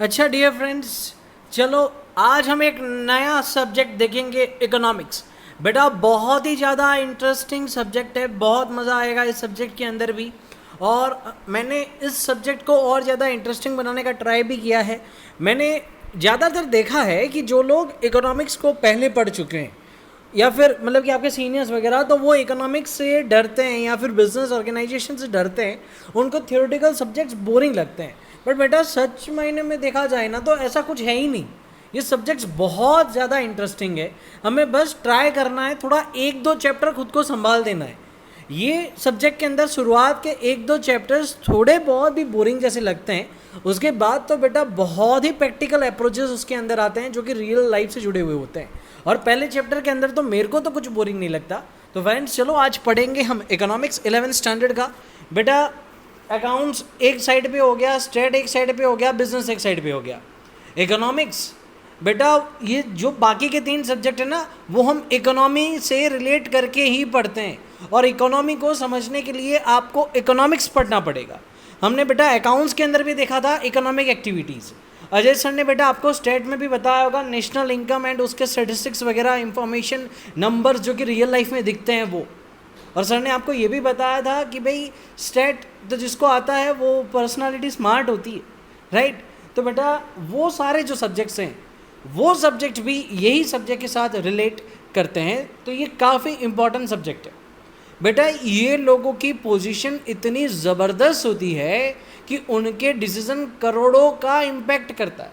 अच्छा dear friends, चलो आज हम एक नया सब्जेक्ट देखेंगे, इकोनॉमिक्स। बेटा बहुत ही ज़्यादा इंटरेस्टिंग सब्जेक्ट है, बहुत मज़ा आएगा इस सब्जेक्ट के अंदर भी। और मैंने इस सब्जेक्ट को और ज़्यादा इंटरेस्टिंग बनाने का ट्राई भी किया है। मैंने ज़्यादातर देखा है कि जो लोग इकोनॉमिक्स को पहले पढ़ चुके हैं या फिर मतलब कि आपके सीनियर्स वगैरह, तो वो इकोनॉमिक्स से डरते हैं या फिर बिजनेस ऑर्गेनाइजेशन से डरते हैं, उनको थियोरेटिकल सब्जेक्ट्स बोरिंग लगते हैं। बट बेटा सच मायने में देखा जाए ना तो ऐसा कुछ है ही नहीं। ये सब्जेक्ट्स बहुत ज़्यादा इंटरेस्टिंग है। हमें बस ट्राई करना है, थोड़ा एक दो चैप्टर खुद को संभाल देना है। ये सब्जेक्ट के अंदर शुरुआत के एक दो चैप्टर्स थोड़े बहुत भी बोरिंग जैसे लगते हैं, उसके बाद तो बेटा बहुत ही प्रैक्टिकल अप्रोचेस उसके अंदर आते हैं जो कि रियल लाइफ से जुड़े हुए होते हैं। और पहले चैप्टर के अंदर तो मेरे को तो कुछ बोरिंग नहीं लगता। तो फ्रेंड्स चलो आज पढ़ेंगे हम इकोनॉमिक्स 11th स्टैंडर्ड का। बेटा अकाउंट्स एक साइड पे हो गया, स्टेट एक साइड पे हो गया, बिजनेस एक साइड पे हो गया। इकोनॉमिक्स बेटा ये जो बाकी के तीन सब्जेक्ट है ना, वो हम इकोनॉमी से रिलेट करके ही पढ़ते हैं। और इकोनॉमी को समझने के लिए आपको इकोनॉमिक्स पढ़ना पड़ेगा। हमने बेटा अकाउंट्स के अंदर भी देखा था इकोनॉमिक एक्टिविटीज़। अजय सर ने बेटा आपको स्टेट में भी बताया होगा नेशनल इनकम एंड उसके स्टेटिस्टिक्स वगैरह इंफॉर्मेशन नंबर्स जो कि रियल लाइफ में दिखते हैं वो। और सर ने आपको ये भी बताया था कि भाई स्टेट तो जिसको आता है वो पर्सनालिटी स्मार्ट होती है, राइट। तो बेटा वो सारे जो सब्जेक्ट्स हैं वो सब्जेक्ट भी यही सब्जेक्ट के साथ रिलेट करते हैं। तो ये काफ़ी इंपॉर्टेंट सब्जेक्ट है बेटा। ये लोगों की पोजीशन इतनी ज़बरदस्त होती है कि उनके डिसीजन करोड़ों का इम्पैक्ट करता है।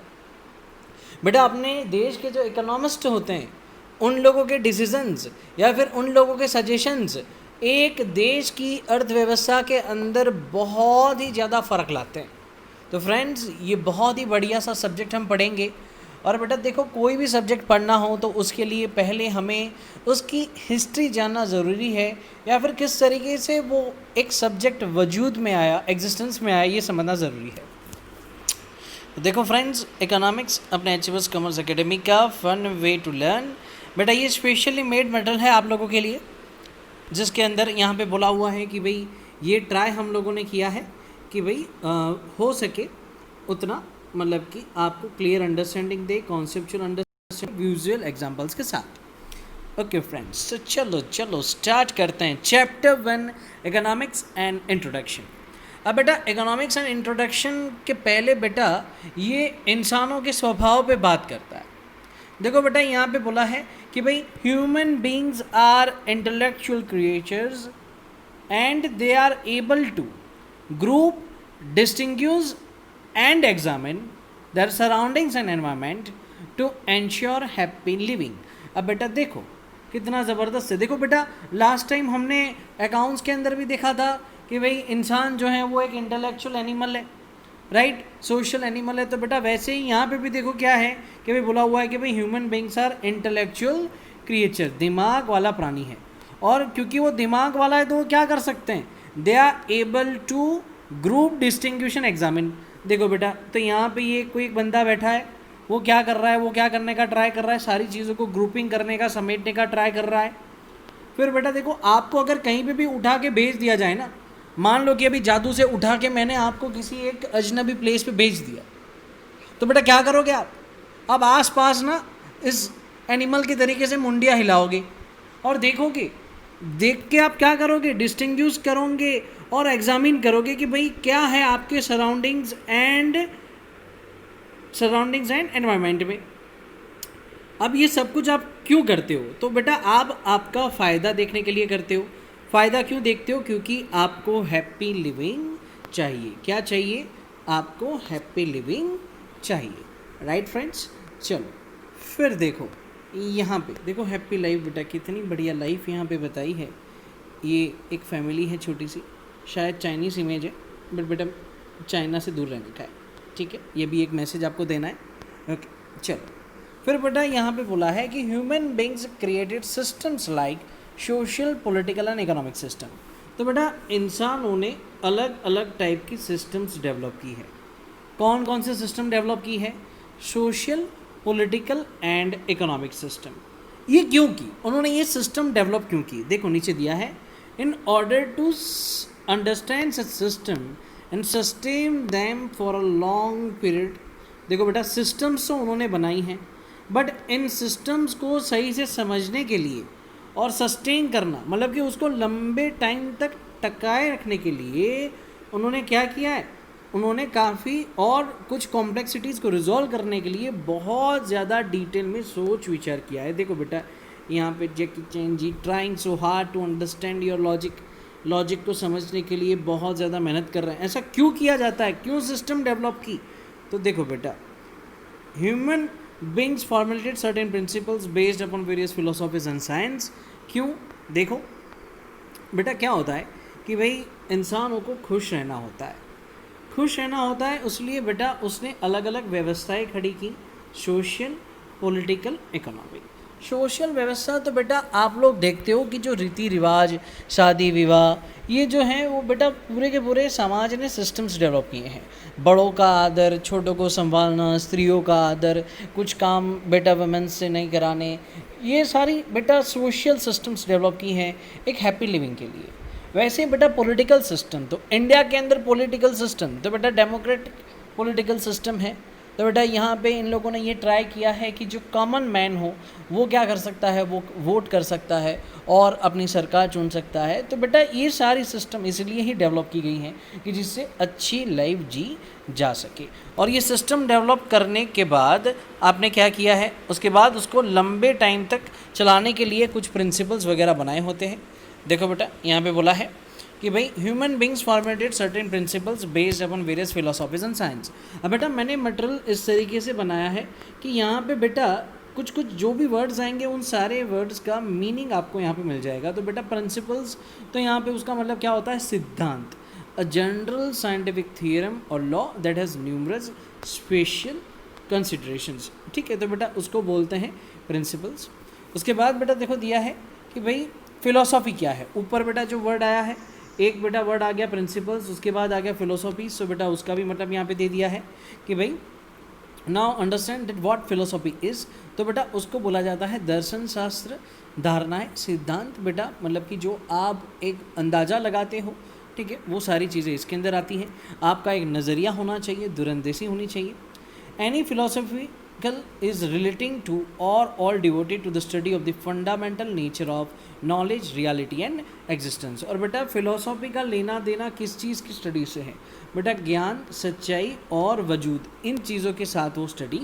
बेटा अपने देश के जो इकोनॉमिस्ट होते हैं उन लोगों के डिसीजंस या फिर उन लोगों के सजेशंस एक देश की अर्थव्यवस्था के अंदर बहुत ही ज़्यादा फ़र्क लाते हैं। तो फ्रेंड्स ये बहुत ही बढ़िया सा सब्जेक्ट हम पढ़ेंगे। और बेटा देखो कोई भी सब्जेक्ट पढ़ना हो तो उसके लिए पहले हमें उसकी हिस्ट्री जानना ज़रूरी है, या फिर किस तरीके से वो एक सब्जेक्ट वजूद में आया, एग्जिस्टेंस में आया, ये समझना ज़रूरी है। तो देखो फ्रेंड्स, इकोनॉमिक्स अपने एच कॉमर्स एकेडमी का फन वे टू लर्न। बेटा ये स्पेशली मेड मटेरियल है आप लोगों के लिए, जिसके अंदर यहाँ पे बोला हुआ है कि भाई ये ट्राई हम लोगों ने किया है कि भाई हो सके उतना मतलब कि आपको क्लियर अंडरस्टैंडिंग दे, कॉन्सेप्चुअल अंडरस्टैंडिंग विजुअल एग्जांपल्स के साथ। ओके फ्रेंड्स, तो चलो स्टार्ट करते हैं चैप्टर 1 इकोनॉमिक्स एंड इंट्रोडक्शन। अब बेटा इकोनॉमिक्स एंड इंट्रोडक्शन के पहले बेटा ये इंसानों के स्वभाव पे बात करता है। देखो बेटा यहाँ पे बोला है कि भाई human beings are intellectual creatures and they are able to group, distinguish and examine their surroundings and environment to ensure happy living। अब बेटा देखो कितना ज़बरदस्त है। देखो बेटा लास्ट टाइम हमने अकाउंट्स के अंदर भी देखा था कि भाई इंसान जो है वो एक इंटेलेक्चुअल एनिमल है, राइट, सोशल एनिमल है। तो बेटा वैसे ही यहाँ पे भी देखो क्या है कि भाई बोला हुआ है कि भाई human beings are intellectual creature, दिमाग वाला प्राणी है। और क्योंकि वो दिमाग वाला है तो वो क्या कर सकते हैं, they are able to group, distinguish, examine. देखो बेटा तो यहाँ पे ये कोई एक बंदा बैठा है, वो क्या कर रहा है, वो क्या करने का ट्राई कर रहा है, सारी चीज़ों को ग्रुपिंग करने का, समेटने का ट्राई कर रहा है। फिर बेटा देखो आपको अगर कहीं पे भी उठा के भेज दिया जाए ना, मान लो कि अभी जादू से उठा के मैंने आपको किसी एक अजनबी प्लेस पे भेज दिया, तो बेटा क्या करोगे आप? अब आस पास ना इस एनिमल के तरीके से मुंडिया हिलाओगे और देखोगे, देख के आप क्या करोगे, डिस्टिंग्विश करोगे और एग्जामिन करोगे कि भाई क्या है आपके सराउंडिंग्स एंड एनवायरनमेंट में। अब ये सब कुछ आप क्यों करते हो? तो बेटा आप आपका फ़ायदा देखने के लिए करते हो। फ़ायदा क्यों देखते हो? क्योंकि आपको हैप्पी लिविंग चाहिए। क्या चाहिए? आपको हैप्पी लिविंग चाहिए, राइट फ्रेंड्स। चलो फिर देखो यहाँ पे देखो हैप्पी लाइफ, बेटा कितनी बढ़िया लाइफ यहाँ पे बताई है। ये एक फैमिली है छोटी सी, शायद चाइनीज़ इमेज है बट बेटा चाइना से दूर रहने का है, ठीक है। ये भी एक मैसेज आपको देना है, ओके। चलो फिर बेटा यहाँ पे बोला है कि human beings created systems like social, political and economic system. तो बेटा इंसानों ने अलग अलग टाइप की सिस्टम्स डेवलप की है। कौन कौन से सिस्टम डेवलप की है? Social, political and economic system. ये क्यों की उन्होंने, ये सिस्टम डेवलप क्यों की? देखो नीचे दिया है, in order to understand such system and sustain them for a long period देखो बेटा सिस्टम्स तो उन्होंने बनाई हैं, बट इन सिस्टम्स को सही से समझने के लिए और सस्टेन करना, मतलब कि उसको लंबे टाइम तक टकाए रखने के लिए उन्होंने क्या किया है, उन्होंने काफ़ी और कुछ कॉम्प्लेक्सिटीज़ को रिजॉल्व करने के लिए बहुत ज़्यादा डिटेल में सोच विचार किया है। देखो बेटा यहाँ पे Jackie Chan ji trying so hard to understand your logic को समझने के लिए बहुत ज़्यादा मेहनत कर रहे हैं। ऐसा क्यों किया जाता है, क्यों सिस्टम डेवलप की? तो देखो बेटा human beings formulated certain principles based upon various philosophies and science. क्यों? देखो बेटा क्या होता है कि भाई इंसानों को खुश रहना होता है, खुश रहना होता है, इसलिए बेटा उसने अलग अलग व्यवस्थाएं खड़ी की, सोशल, पॉलिटिकल, इकोनॉमिक। सोशल व्यवस्था तो बेटा आप लोग देखते हो कि जो रीति रिवाज, शादी विवाह, ये जो हैं वो बेटा पूरे के पूरे समाज ने सिस्टम्स डेवलप किए हैं। बड़ों का आदर, छोटों को संभालना, स्त्रियों का आदर, कुछ काम बेटा वुमेन्स से नहीं कराने, ये सारी बेटा सोशल सिस्टम्स डेवलप की हैं एक हैप्पी लिविंग के लिए। वैसे बेटा पॉलिटिकल सिस्टम, तो इंडिया के अंदर पॉलिटिकल सिस्टम तो बेटा डेमोक्रेटिक पॉलिटिकल सिस्टम है। तो बेटा यहाँ पे इन लोगों ने ये ट्राई किया है कि जो कॉमन मैन हो वो क्या कर सकता है, वो वोट कर सकता है और अपनी सरकार चुन सकता है। तो बेटा ये सारी सिस्टम इसलिए ही डेवलप की गई हैं कि जिससे अच्छी लाइफ जी जा सके। और ये सिस्टम डेवलप करने के बाद आपने क्या किया है, उसके बाद उसको लंबे टाइम तक चलाने के लिए कुछ प्रिंसिपल्स वगैरह बनाए होते हैं। देखो बेटा यहाँ पे बोला है कि भाई human beings formulated certain principles based upon various philosophies and science. अब बेटा मैंने मटेरियल इस तरीके से बनाया है कि यहाँ पे बेटा कुछ कुछ जो भी वर्ड्स आएंगे उन सारे वर्ड्स का मीनिंग आपको यहाँ पे मिल जाएगा। तो बेटा प्रिंसिपल्स तो यहाँ पे उसका मतलब क्या होता है, सिद्धांत, अ जनरल साइंटिफिक थियरम और law that has numerous special considerations. ठीक है, तो बेटा उसको बोलते हैं प्रिंसिपल्स। उसके बाद बेटा देखो दिया है कि भाई फिलोसॉफी क्या है। ऊपर बेटा जो वर्ड आया है, एक बेटा वर्ड आ गया प्रिंसिपल्स, उसके बाद आ गया फिलोसॉफी। सो बेटा उसका भी मतलब यहाँ पे दे दिया है कि भाई now understand that what philosophy is. तो बेटा उसको बोला जाता है दर्शन शास्त्र, धारणाएं, सिद्धांत। बेटा मतलब कि जो आप एक अंदाज़ा लगाते हो, ठीक है, वो सारी चीज़ें इसके अंदर आती हैं। आपका एक नज़रिया होना चाहिए, दूरंदेशी होनी चाहिए। Any philosophy is relating to or all devoted to the study of the fundamental nature of knowledge, reality and existence। और बेटा फिलोसॉफी का लेना देना किस चीज़ की स्टडी से है? बेटा ज्ञान, सच्चाई और वजूद, इन चीज़ों के साथ वो स्टडी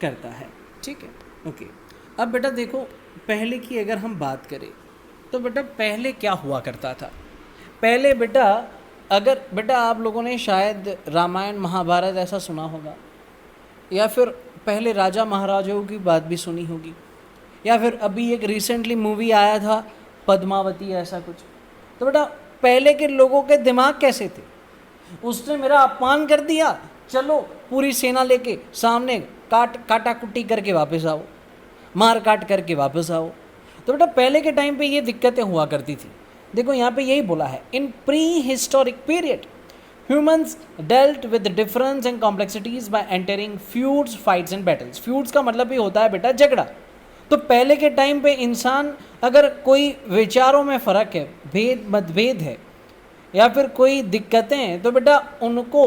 करता है। ठीक है, ओके। अब बेटा देखो पहले की अगर हम बात करें तो बेटा पहले क्या हुआ करता था। पहले बेटा अगर बेटा आप लोगों ने शायद रामायण महाभारत ऐसा सुना होगा, या फिर पहले राजा महाराजाओं की बात भी सुनी होगी, या फिर अभी एक रिसेंटली मूवी आया था पद्मावती ऐसा कुछ। तो बेटा पहले के लोगों के दिमाग कैसे थे, उसने मेरा अपमान कर दिया, चलो पूरी सेना लेके सामने काटा कुट्टी करके वापस आओ, मार काट करके वापस आओ। तो बेटा पहले के टाइम पे ये दिक्कतें हुआ करती थी। देखो यहाँ पे यही बोला है, इन pre historic period humans dealt with the difference and complexities by entering feuds, fights and battles। feuds का मतलब भी होता है बेटा झगड़ा। तो पहले के टाइम पे इंसान अगर कोई विचारों में फ़र्क है, मतभेद है या फिर कोई दिक्कतें हैं, तो बेटा उनको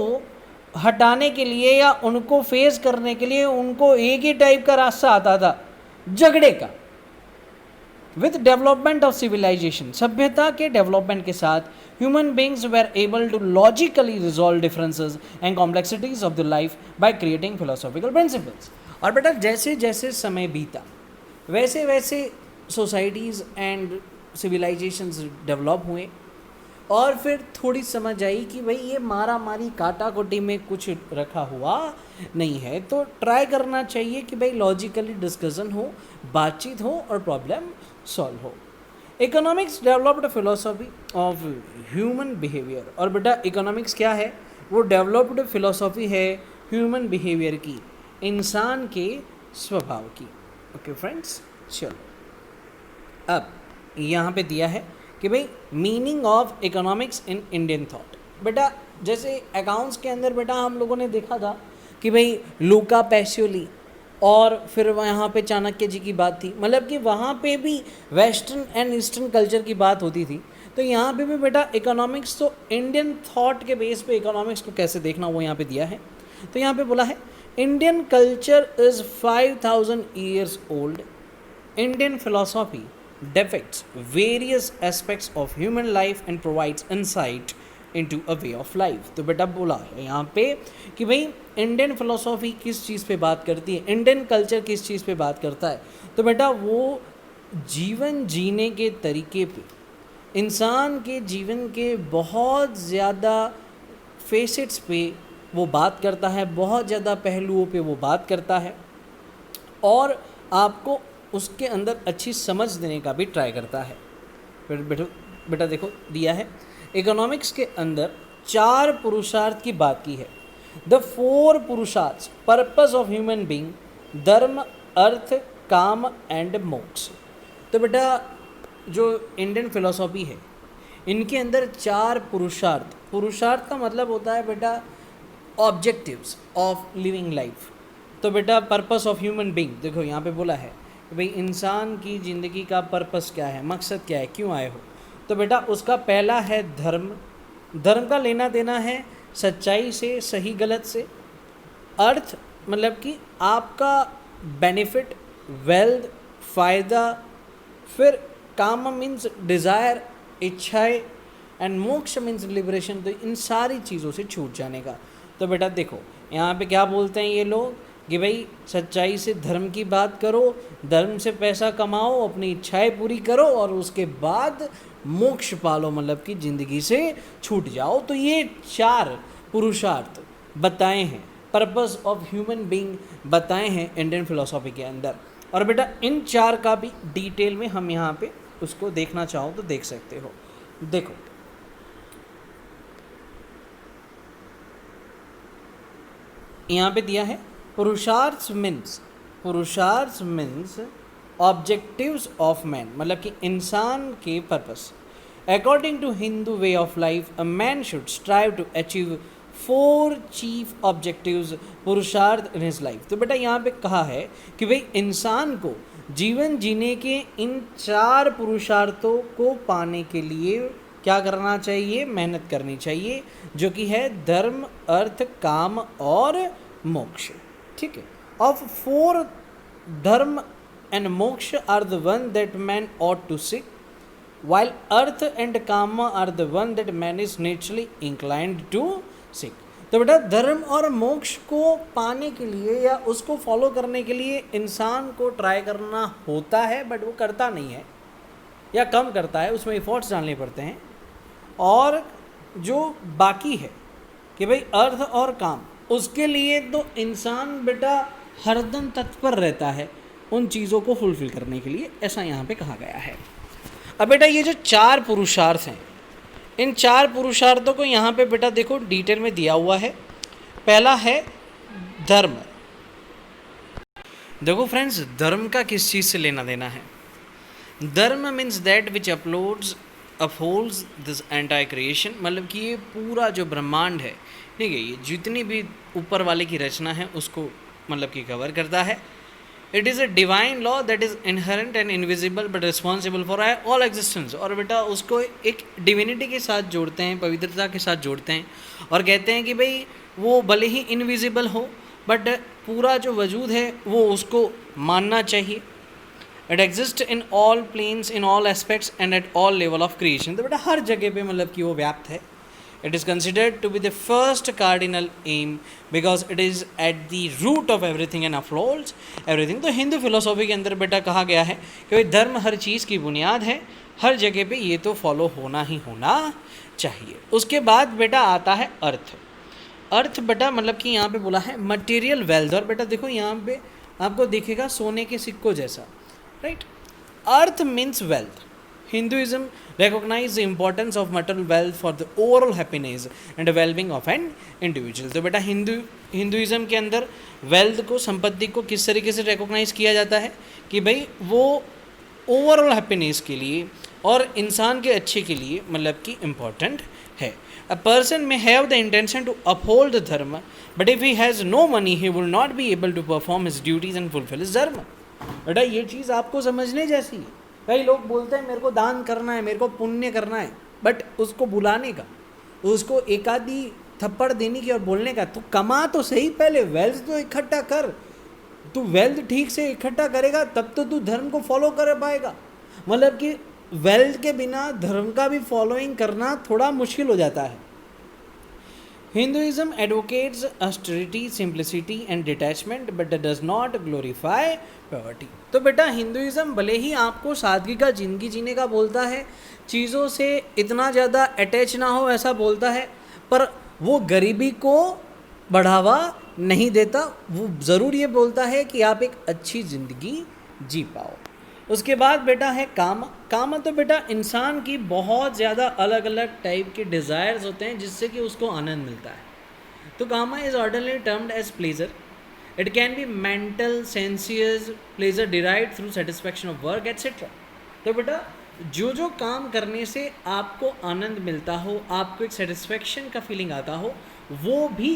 हटाने के लिए या उनको फेस करने के लिए उनको एक ही टाइप का रास्ता आता था, झगड़े का। विद डेवलपमेंट ऑफ सिविलाइजेशन, सभ्यता के डेवलपमेंट के साथ human beings were able to logically resolve differences and complexities of the life by creating philosophical principles. और बेटा जैसे जैसे समय बीता वैसे वैसे सोसाइटीज़ एंड सिविलाइजेशंस डेवलप हुए और फिर थोड़ी समझ आई कि भाई ये मारा मारी काटा कोटी में कुछ रखा हुआ नहीं है, तो ट्राई करना चाहिए कि भाई लॉजिकली डिस्कशन हो, बातचीत हो और प्रॉब्लम सॉल्व हो। Economics developed philosophy of human behaviour. और बेटा इकोनॉमिक्स क्या है, वो डेवलप्ड फिलोसॉफी है ह्यूमन बिहेवियर की, इंसान के स्वभाव की। ओके फ्रेंड्स, चलो अब यहाँ पे दिया है कि भाई meaning of economics in Indian thought. बेटा जैसे अकाउंट्स के अंदर बेटा हम लोगों ने देखा था कि भाई लूका पैसियोली और फिर यहाँ पे चाणक्य जी की बात थी, मतलब कि वहाँ पे भी वेस्टर्न एंड ईस्टर्न कल्चर की बात होती थी। तो यहाँ पे भी बेटा इकोनॉमिक्स, तो इंडियन थॉट के बेस पे इकोनॉमिक्स को कैसे देखना वो यहाँ पे दिया है। तो यहाँ पे बोला है Indian culture is 5,000 years old. Indian philosophy depicts various aspects of human life and provides insight into a way of life. तो बेटा बोला है यहाँ पे कि भाई इंडियन फिलोसॉफी किस चीज़ पे बात करती है, इंडियन कल्चर किस चीज़ पे बात करता है, तो बेटा वो जीवन जीने के तरीके पे, इंसान के जीवन के बहुत ज़्यादा फेसेट्स पे वो बात करता है, बहुत ज़्यादा पहलुओं पे वो बात करता है और आपको उसके अंदर अच्छी समझ देने का भी ट्राई करता है। बेटा देखो दिया है, इकोनॉमिक्स के अंदर 4 पुरुषार्थ की बात की है। द 4 पुरुषार्थ, पर्पस ऑफ ह्यूमन बीइंग, धर्म, अर्थ, काम एंड मोक्ष। तो बेटा जो इंडियन फिलोसॉफी है इनके अंदर 4 पुरुषार्थ, पुरुषार्थ का मतलब होता है बेटा ऑब्जेक्टिव्स ऑफ लिविंग लाइफ। तो बेटा पर्पस ऑफ ह्यूमन बीइंग, देखो यहाँ पे बोला है कि भाई इंसान की ज़िंदगी का पर्पस क्या है, मकसद क्या है, क्यों आए हो। तो बेटा उसका पहला है धर्म, धर्म का लेना देना है सच्चाई से, सही गलत से। अर्थ मतलब कि आपका बेनिफिट, वेल्थ, फ़ायदा। फिर काम मीन्स डिज़ायर, इच्छाएं, एंड मोक्ष मीन्स लिबरेशन, तो इन सारी चीज़ों से छूट जाने का। तो बेटा देखो यहाँ पे क्या बोलते हैं ये लोग कि भाई सच्चाई से धर्म की बात करो, धर्म से पैसा कमाओ, अपनी इच्छाएं पूरी करो और उसके बाद मोक्ष पालो, मतलब कि ज़िंदगी से छूट जाओ। तो ये 4 पुरुषार्थ बताए हैं, पर्पस ऑफ ह्यूमन बीइंग बताए हैं इंडियन फिलोसॉफी के अंदर। और बेटा इन 4 का भी डिटेल में हम यहाँ पे उसको देखना चाहो तो देख सकते हो। देखो यहाँ पे दिया है पुरुषार्थ मीन्स ऑब्जेक्टिव्स ऑफ मैन, मतलब कि इंसान के purpose. According to Hindu way of life a man should strive to achieve 4 chief objectives purushartha in his life. तो बेटा यहाँ पे कहा है कि भाई इंसान को जीवन जीने के इन 4 पुरुषार्थों को पाने के लिए क्या करना चाहिए, मेहनत करनी चाहिए, जो कि है धर्म, अर्थ, काम और मोक्ष। ठीक है। Of 4 dharma and moksha are the one that man ought to seek, while earth and kama are the one that man is naturally inclined to seek। तो बेटा धर्म और मोक्ष को पाने के लिए या उसको फॉलो करने के लिए इंसान को ट्राई करना होता है, बट वो करता नहीं है या कम करता है, उसमें एफर्ट्स डालने पड़ते हैं। और जो बाकी है कि भाई अर्थ और काम, उसके लिए तो इंसान बेटा हरदम तत्पर रहता है उन चीज़ों को फुलफिल करने के लिए, ऐसा यहाँ पे कहा गया है। अब बेटा ये जो 4 पुरुषार्थ हैं, इन 4 पुरुषार्थों को यहाँ पे बेटा देखो डिटेल में दिया हुआ है। पहला है धर्म। देखो फ्रेंड्स, धर्म का किस चीज़ से लेना देना है। धर्म means that which upholds this entire creation, मतलब कि ये पूरा जो ब्रह्मांड है, ठीक है, ये जितनी भी ऊपर वाले की रचना है उसको मतलब कि कवर करता है। It is a divine law that is inherent and invisible but responsible for all existence. और बेटा उसको एक डिविनिटी के साथ जोड़ते हैं, पवित्रता के साथ जोड़ते हैं और कहते हैं कि भाई वो भले ही इनविजिबल हो बट पूरा जो वजूद है वो उसको मानना चाहिए। It exist in all planes, in all aspects and at all level of creation. तो बेटा हर जगह पे मतलब कि वो व्याप्त है। It is considered to be the first cardinal aim because it is at the root of everything and upholds everything। तो हिंदू फिलोसॉफी के अंदर बेटा कहा गया है कि भाई धर्म हर चीज़ की बुनियाद है, हर जगह पे ये तो फॉलो होना ही होना चाहिए। उसके बाद बेटा आता है अर्थ। अर्थ बेटा मतलब कि यहाँ पे बोला है मटेरियल वेल्थ। और बेटा देखो यहाँ पे आपको दिखेगा सोने के सिक्कों जैसा, right. Earth means wealth. Hinduism recognize the importance of material wealth for the overall happiness and well-being of an individual। तो बेटा हिंदुइज्म के अंदर वेल्थ को, संपत्ति को किस तरीके से रिकॉग्नाइज किया जाता है कि भाई वो ओवरऑल हैप्पीनेस के लिए और इंसान के अच्छे के लिए मतलब कि इम्पॉर्टेंट है। A person may have the intention to uphold the dharma, but if he has no money he will not be able to perform his duties and fulfill his dharma। बेटा ये चीज़ आपको समझने जैसी है। कई लोग बोलते हैं मेरे को दान करना है, मेरे को पुण्य करना है, बट उसको बुलाने का, उसको एक आधी थप्पड़ देने की और बोलने का, तू कमा तो सही, पहले वेल्थ तो इकट्ठा कर, तू वेल्थ ठीक से इकट्ठा करेगा तब तो तू धर्म को फॉलो कर पाएगा। मतलब कि वेल्थ के बिना धर्म का भी फॉलोइंग करना थोड़ा मुश्किल हो जाता है। Hinduism advocates austerity, simplicity and detachment but does not glorify poverty। तो बेटा हिंदुइज्म भले ही आपको सादगी का ज़िंदगी जीने का बोलता है, चीज़ों से इतना ज़्यादा अटैच ना हो ऐसा बोलता है, पर वो गरीबी को बढ़ावा नहीं देता। वो ज़रूर ये बोलता है कि आप एक अच्छी ज़िंदगी जी पाओ। उसके बाद बेटा है काम। काम तो बेटा इंसान की बहुत ज़्यादा अलग अलग टाइप के डिज़ायर्स होते हैं जिससे कि उसको आनंद मिलता है। तो kama is ordinarily termed as pleasure. It can be mental, sensuous pleasure derived through satisfaction of work etcetera. तो बेटा जो काम करने से आपको आनंद मिलता हो, आपको एक सेटिस्फैक्शन का फीलिंग आता हो, वो भी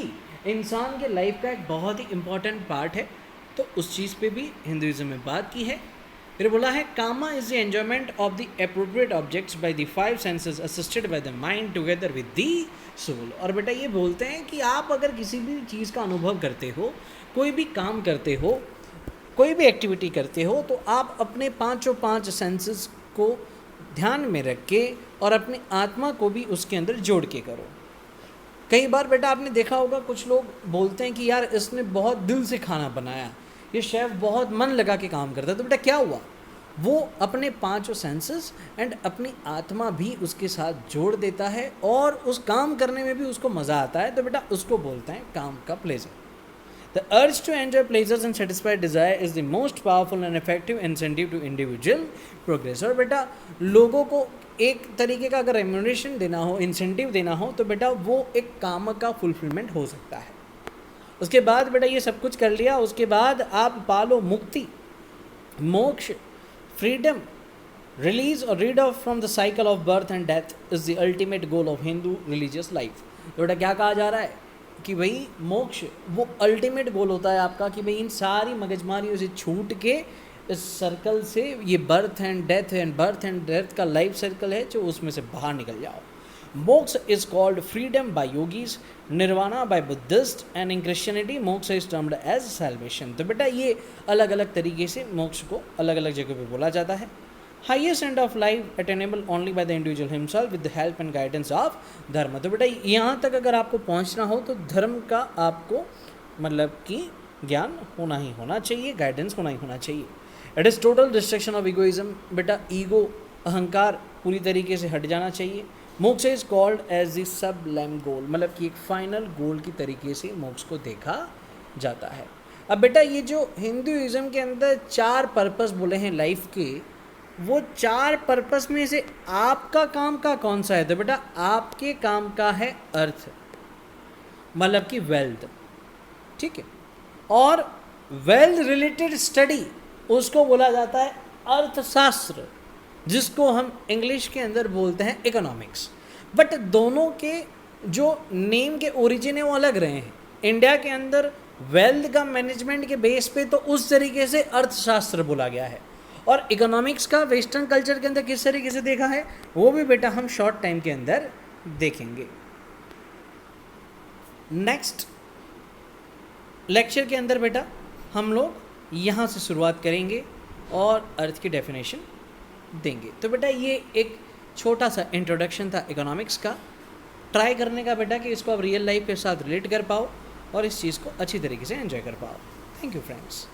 इंसान के लाइफ का एक बहुत ही इम्पॉर्टेंट पार्ट है। तो उस चीज़ पे भी हिंदुइज्म में बात की है। फिर बोला है kama is the enjoyment of the appropriate objects by the five senses assisted by the mind together with the soul. और बेटा ये बोलते हैं कि आप अगर किसी भी चीज़ का अनुभव करते हो, कोई भी काम करते हो, कोई भी एक्टिविटी करते हो, तो आप अपने पाँचों पाँच सेंसेस को ध्यान में रख के और अपनी आत्मा को भी उसके अंदर जोड़ के करो। कई बार बेटा आपने देखा होगा कुछ लोग बोलते हैं कि यार इसने बहुत दिल से खाना बनाया, ये शेफ़ बहुत मन लगा के काम करता है। तो बेटा क्या हुआ, वो अपने पांचों सेंसेस एंड अपनी आत्मा भी उसके साथ जोड़ देता है और उस काम करने में भी उसको मज़ा आता है। तो बेटा उसको बोलते हैं काम का pleasure. The urge to enjoy pleasures and satisfy desire is the most powerful and effective incentive to individual progress. और बेटा लोगों को एक तरीके का अगर रेम्यूनरेशन देना हो, इंसेंटिव देना हो, तो बेटा वो एक काम का फुलफिलमेंट हो सकता है। उसके बाद बेटा ये सब कुछ कर लिया, उसके बाद आप पालो मुक्ति, मोक्ष, फ्रीडम, रिलीज और read of from the cycle of birth and death is the ultimate goal of Hindu religious life. तो बेटा क्या कहा जा रहा है कि भाई मोक्ष वो अल्टीमेट गोल होता है आपका, कि भाई इन सारी मगजमारियों से छूट के इस सर्कल से, ये बर्थ एंड डेथ का लाइफ सर्कल है जो उसमें से बाहर निकल जाओ। Moksha is called freedom by yogis, nirvana by Buddhists and in Christianity moksha is termed as salvation. तो बेटा ये अलग अलग तरीके से मोक्ष को अलग अलग जगह पे बोला जाता है। Highest end of life attainable only by the individual himself with the help and guidance of धर्म। तो बेटा यहाँ तक अगर आपको पहुँचना हो तो धर्म का आपको मतलब कि ज्ञान होना ही होना चाहिए, गाइडेंस होना ही होना चाहिए। It is total destruction of egoism. बेटा ईगो, अहंकार पूरी तरीके से हट जाना चाहिए। Moksha is called as the sublime goal, मतलब कि एक फाइनल गोल की तरीके से मोक्ष को देखा जाता है। अब बेटा ये जो हिंदुइज्म के अंदर 4 पर्पस बोले हैं लाइफ के, वो 4 पर्पस में से आपका काम का कौन सा है? तो बेटा आपके काम का है अर्थ, मतलब कि वेल्थ, ठीक है। और वेल्थ रिलेटेड स्टडी उसको बोला जाता है अर्थशास्त्र, जिसको हम इंग्लिश के अंदर बोलते हैं इकोनॉमिक्स। बट दोनों के जो नेम के ओरिजिन है वो अलग रहे हैं। इंडिया के अंदर वेल्थ का मैनेजमेंट के बेस पे तो उस तरीके से अर्थशास्त्र बोला गया है, और इकोनॉमिक्स का वेस्टर्न कल्चर के अंदर किस तरीके से देखा है वो भी बेटा हम शॉर्ट टाइम के अंदर देखेंगे। नेक्स्ट लेक्चर के अंदर बेटा हम लोग यहाँ से शुरुआत करेंगे और अर्थ की डेफिनेशन देंगे। तो बेटा ये एक छोटा सा इंट्रोडक्शन था इकोनॉमिक्स का। ट्राई करने का बेटा कि इसको आप रियल लाइफ के साथ रिलेट कर पाओ और इस चीज़ को अच्छी तरीके से एंजॉय कर पाओ। Thank you friends.